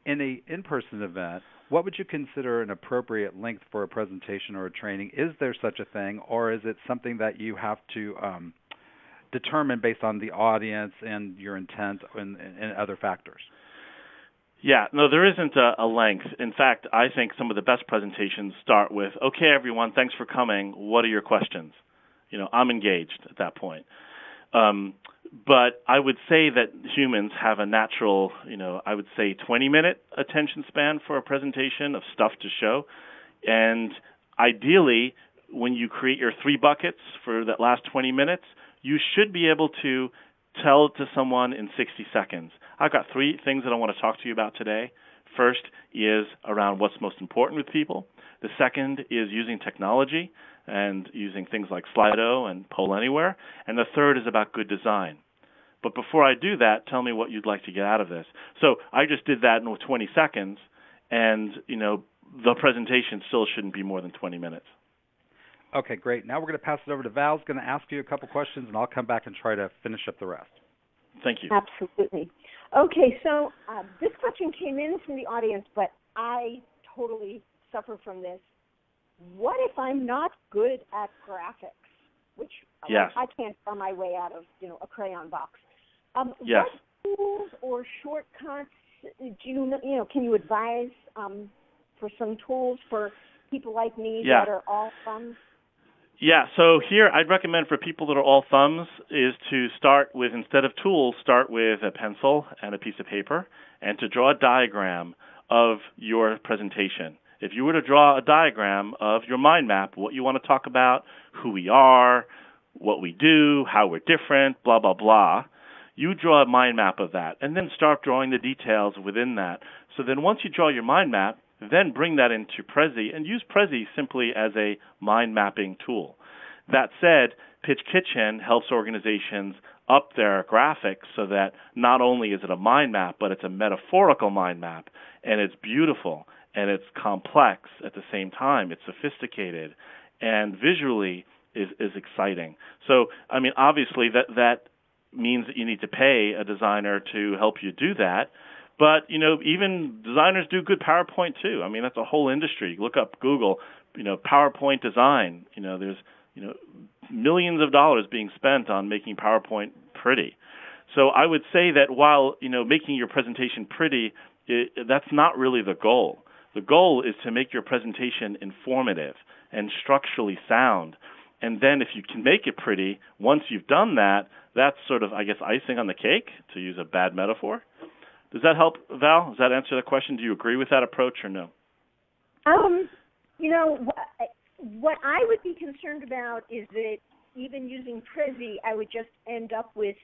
In an in-person event, what would you consider an appropriate length for a presentation or a training? Is there such a thing, or is it something that you have to determine based on the audience and your intent and other factors? Yeah, no, there isn't a length. In fact, I think some of the best presentations start with, okay, everyone, thanks for coming. What are your questions? I'm engaged at that point. But I would say that humans have a natural, I would say 20-minute attention span for a presentation of stuff to show. And ideally, when you create your 3 buckets for that last 20 minutes, you should be able to tell it to someone in 60 seconds. I've got 3 things that I want to talk to you about today. First is around what's most important with people. The second is using technology and using things like Slido and Poll Anywhere. And the third is about good design. But before I do that, tell me what you'd like to get out of this. So I just did that in 20 seconds, and the presentation still shouldn't be more than 20 minutes. Okay, great. Now we're going to pass it over to Val. Who's going to ask you a couple questions, and I'll come back and try to finish up the rest. Thank you. Absolutely. Okay, so this question came in from the audience, but I totally suffer from this. What if I'm not good at graphics, which yes. I can't find my way out of a crayon box? Yes. What tools or shortcuts can you advise for some tools for people like me that are all thumbs? Yeah, so here I'd recommend for people that are all thumbs is to start with, instead of tools, start with a pencil and a piece of paper and to draw a diagram of your presentation. If you were to draw a diagram of your mind map, what you want to talk about, who we are, what we do, how we're different, blah, blah, blah, you draw a mind map of that and then start drawing the details within that. So then once you draw your mind map, then bring that into Prezi and use Prezi simply as a mind mapping tool. That said, Pitch Kitchen helps organizations up their graphics so that not only is it a mind map, but it's a metaphorical mind map, and it's beautiful, and it's complex at the same time. It's sophisticated, and visually is exciting. So, I mean, obviously that means that you need to pay a designer to help you do that. But, even designers do good PowerPoint too. I mean, that's a whole industry. Look up Google, PowerPoint design. There's, millions of dollars being spent on making PowerPoint pretty. So I would say that while, making your presentation pretty, that's not really the goal. The goal is to make your presentation informative and structurally sound. And then if you can make it pretty, once you've done that, that's sort of, I guess, icing on the cake, to use a bad metaphor. Does that help, Val? Does that answer the question? Do you agree with that approach or no? What I would be concerned about is that even using Prezi, I would just end up with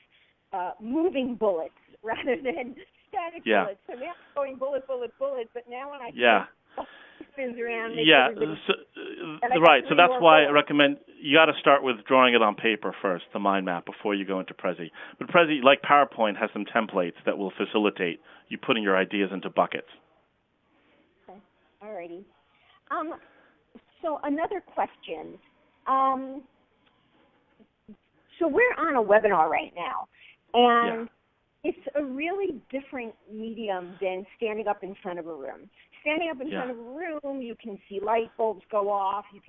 moving bullets rather than static bullets. So now I'm going bullet, but now when I spins around. Right. So that's why I recommend you got to start with drawing it on paper first, the mind map, before you go into Prezi. But Prezi, like PowerPoint, has some templates that will facilitate you putting your ideas into buckets. Okay. All righty. So another question. So we're on a webinar right now, and it's a really different medium than standing up in front of a room. Standing up in front of a room, you can see light bulbs go off. You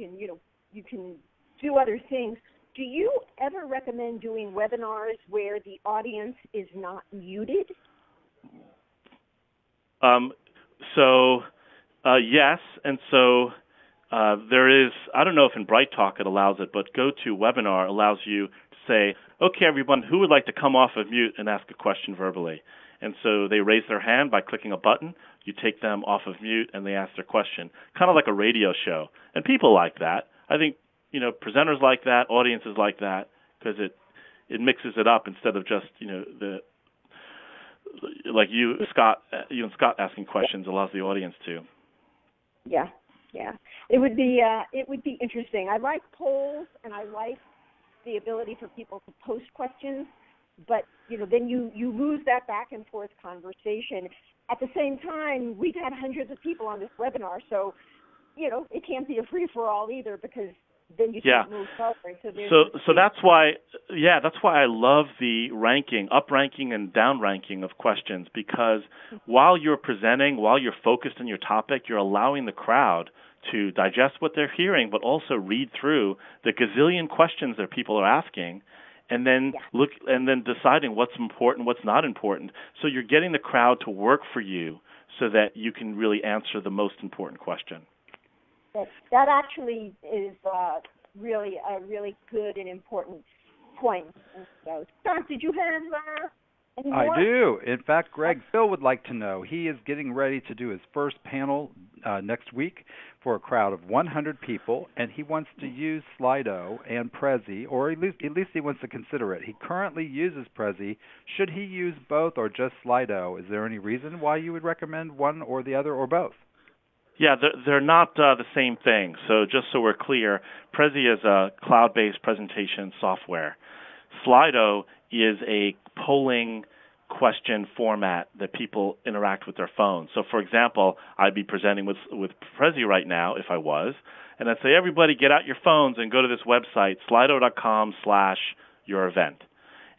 can do other things. Do you ever recommend doing webinars where the audience is not muted? So, yes, and so there is, I don't know if in BrightTalk it allows it, but GoToWebinar allows you to say, okay, everyone, who would like to come off of mute and ask a question verbally? And so they raise their hand by clicking a button. You take them off of mute, and they ask their question, kind of like a radio show. And people like that. I think, presenters like that, audiences like that, because it mixes it up instead of just, like you and Scott asking questions allows the audience to. Yeah. It would be interesting. I like polls, and I like the ability for people to post questions, but then you lose that back and forth conversation. At the same time, we've had hundreds of people on this webinar, so it can't be a free for all either, because then you can't move forward. So that's why I love the up ranking and down ranking of questions, because while you're presenting, while you're focused on your topic, you're allowing the crowd to digest what they're hearing, but also read through the gazillion questions that people are asking, and then deciding what's important, what's not important. So you're getting the crowd to work for you so that you can really answer the most important question. That actually is really a really good and important point. So, Scott, did you have any more? I do. In fact, Phil would like to know. He is getting ready to do his first panel next week for a crowd of 100 people, and he wants to use Slido and Prezi, or at least he wants to consider it. He currently uses Prezi. Should he use both or just Slido? Is there any reason why you would recommend one or the other or both? Yeah, they're not the same thing. So just so we're clear, Prezi is a cloud-based presentation software. Slido is a polling question format that people interact with their phones. So, for example, I'd be presenting with Prezi right now if I was, and I'd say, everybody get out your phones and go to this website, slido.com/your-event.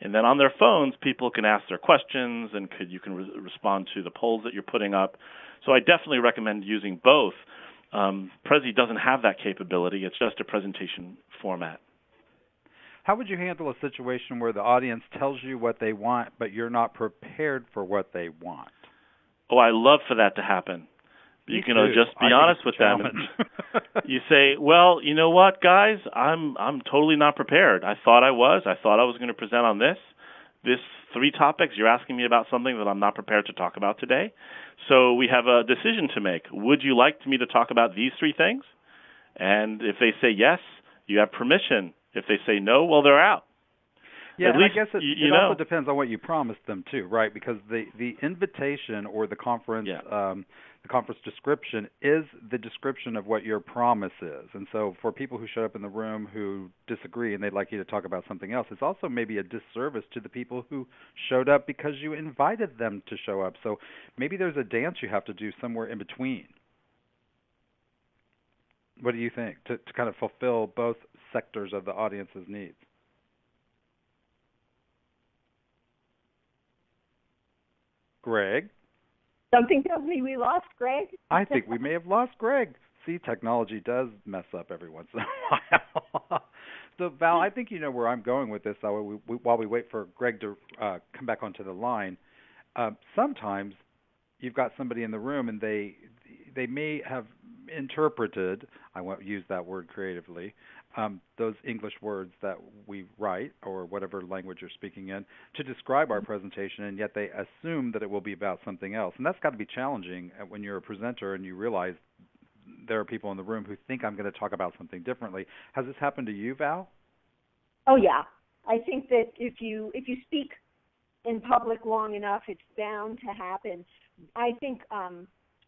And then on their phones, people can ask their questions, and you can respond to the polls that you're putting up. So I definitely recommend using both. Prezi doesn't have that capability. It's just a presentation format. How would you handle a situation where the audience tells you what they want, but you're not prepared for what they want? Oh, I love for that to happen. You can just be honest with them. You say, well, you know what, guys? I'm totally not prepared. I thought I was going to present on this 3 topics. You're asking me about something that I'm not prepared to talk about today. So we have a decision to make. Would you like me to talk about these 3 things? And if they say yes, you have permission. If they say no, well, they're out. Yeah, and I guess it also depends on what you promised them too, right? Because the invitation or the conference description is the description of what your promise is. And so for people who show up in the room who disagree and they'd like you to talk about something else, it's also maybe a disservice to the people who showed up because you invited them to show up. So maybe there's a dance you have to do somewhere in between. What do you think to kind of fulfill both sectors of the audience's needs? Greg? Something tells me we lost Greg. I think we may have lost Greg. See, technology does mess up every once in a while. So, Val, I think you know where I'm going with this. While we wait for Greg to come back onto the line, sometimes you've got somebody in the room and they may have interpreted, I won't use that word creatively, those English words that we write or whatever language you're speaking in to describe our presentation, and yet they assume that it will be about something else. And that's got to be challenging when you're a presenter and you realize there are people in the room who think I'm going to talk about something differently. Has this happened to you, Val? Oh, yeah. I think that if you speak in public long enough, it's bound to happen. I think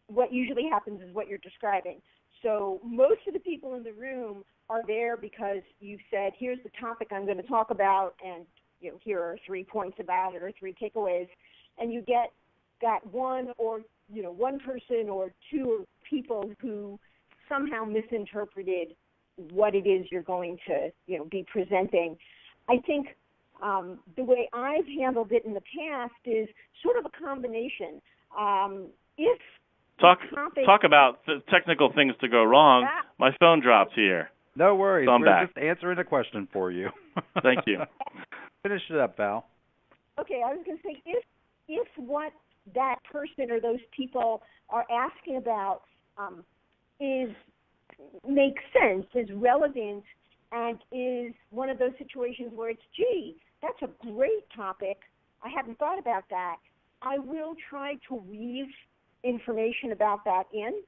what usually happens is what you're describing. So most of the people in the room are there because you said, here's the topic I'm going to talk about, and here are 3 points about it or 3 takeaways, and you got one person or 2 people who somehow misinterpreted what it is you're going to be presenting. I think the way I've handled it in the past is sort of a combination. If Talk about the technical things to go wrong. My phone dropped here. No worries. So We're just answering a question for you. Thank you. Finish it up, Val. Okay, I was going to say, if what that person or those people are asking about makes sense, is relevant, and is one of those situations where it's, gee, that's a great topic. I hadn't thought about that. I will try to weave information about that in.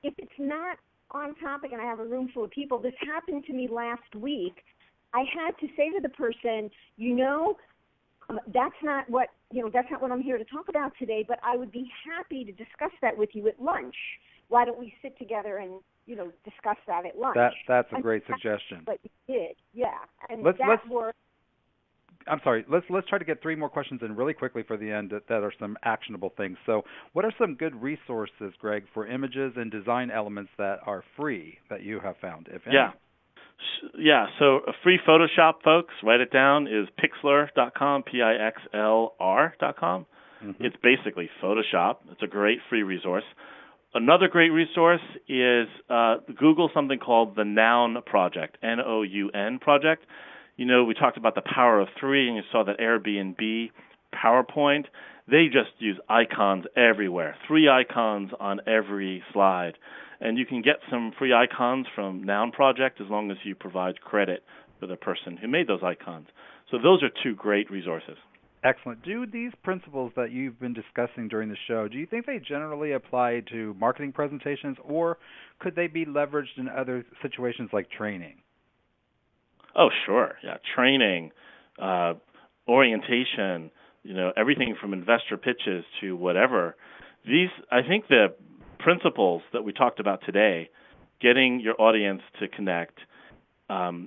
If it's not on topic and I have a room full of people, this happened to me last week. I had to say to the person, that's not what I'm here to talk about today, but I would be happy to discuss that with you at lunch. Why don't we sit together and, discuss that at lunch? That's a great suggestion. But you did, yeah. And let's worked. I'm sorry. Let's try to get 3 more questions in really quickly for the end that are some actionable things. So, what are some good resources, Greg, for images and design elements that are free that you have found, if any? Yeah. So a free Photoshop, folks, write it down, is Pixlr.com, Pixlr.com. Mm-hmm. It's basically Photoshop. It's a great free resource. Another great resource is Google something called the Noun Project, Noun Project. We talked about the power of 3, and you saw that Airbnb PowerPoint. They just use icons everywhere, 3 icons on every slide. And you can get some free icons from Noun Project as long as you provide credit for the person who made those icons. So those are 2 great resources. Excellent. Do these principles that you've been discussing during the show, do you think they generally apply to marketing presentations, or could they be leveraged in other situations like training? Oh, sure. Yeah, training, orientation, everything from investor pitches to whatever. I think the principles that we talked about today, getting your audience to connect,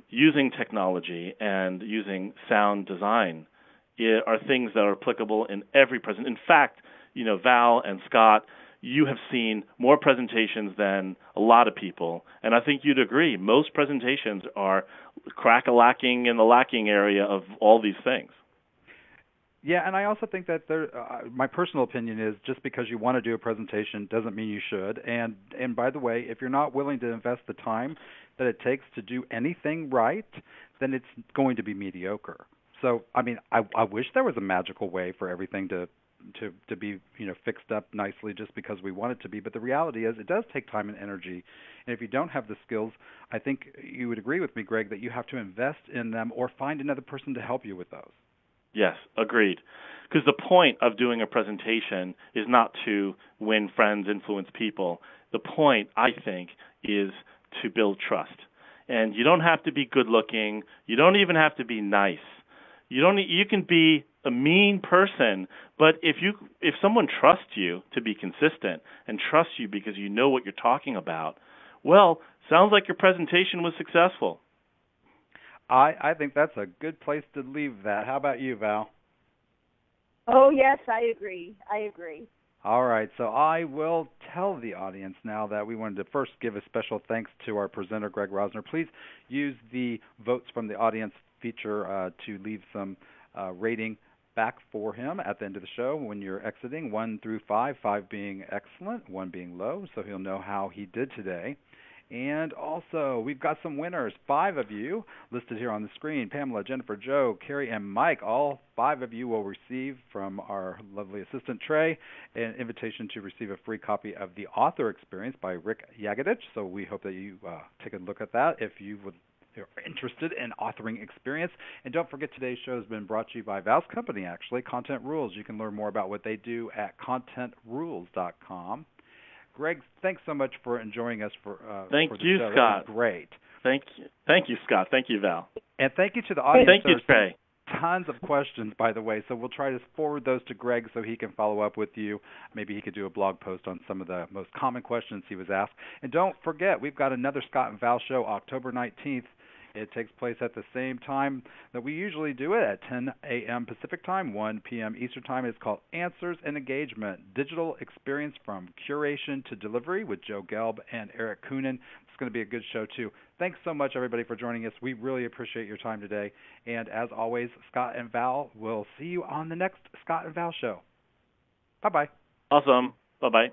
using technology and using sound design are things that are applicable in every presentation. In fact, Val and Scott, you have seen more presentations than a lot of people, and I think you'd agree. Most presentations are crack-a-lacking in the lacking area of all these things. Yeah, and I also think that my personal opinion is just because you want to do a presentation doesn't mean you should. And by the way, if you're not willing to invest the time that it takes to do anything right, then it's going to be mediocre. So, I wish there was a magical way for everything to be fixed up nicely just because we want it to be. But the reality is it does take time and energy. And if you don't have the skills, I think you would agree with me, Greg, that you have to invest in them or find another person to help you with those. Yes, agreed. Because the point of doing a presentation is not to win friends, influence people. The point, I think, is to build trust. And you don't have to be good looking. You don't even have to be nice. You can be a mean person, but if someone trusts you to be consistent and trusts you because you know what you're talking about, well, sounds like your presentation was successful. I think that's a good place to leave that. How about you, Val? Oh, yes, I agree. All right, so I will tell the audience now that we wanted to first give a special thanks to our presenter, Greg Rosner. Please use the votes from the audience feature to leave some rating back for him at the end of the show when you're exiting, 1 through 5, 5 being excellent, 1 being low, so he'll know how he did today. And also, we've got some winners, 5 of you listed here on the screen. Pamela, Jennifer, Joe, Carrie, and Mike. All 5 of you will receive from our lovely assistant, Trey, an invitation to receive a free copy of The Author Experience by Rick Yagadich. So we hope that you take a look at that if you're interested in authoring experience. And don't forget, today's show has been brought to you by Val's company, actually, Content Rules. You can learn more about what they do at contentrules.com. Greg, thanks so much for joining us for Thank for the you, show. Scott. That was great. Thank you, Scott. Thank you, Val. And thank you to the audience. Thank you, Trey. Tons of questions, by the way, so we'll try to forward those to Greg so he can follow up with you. Maybe he could do a blog post on some of the most common questions he was asked. And don't forget, we've got another Scott and Val show October 19th. It takes place at the same time that we usually do it, at 10 a.m. Pacific Time, 1 p.m. Eastern Time. It's called Answers and Engagement, Digital Experience from Curation to Delivery with Joe Gelb and Eric Koonin. It's going to be a good show, too. Thanks so much, everybody, for joining us. We really appreciate your time today. And as always, Scott and Val will see you on the next Scott and Val show. Bye-bye. Awesome. Bye-bye.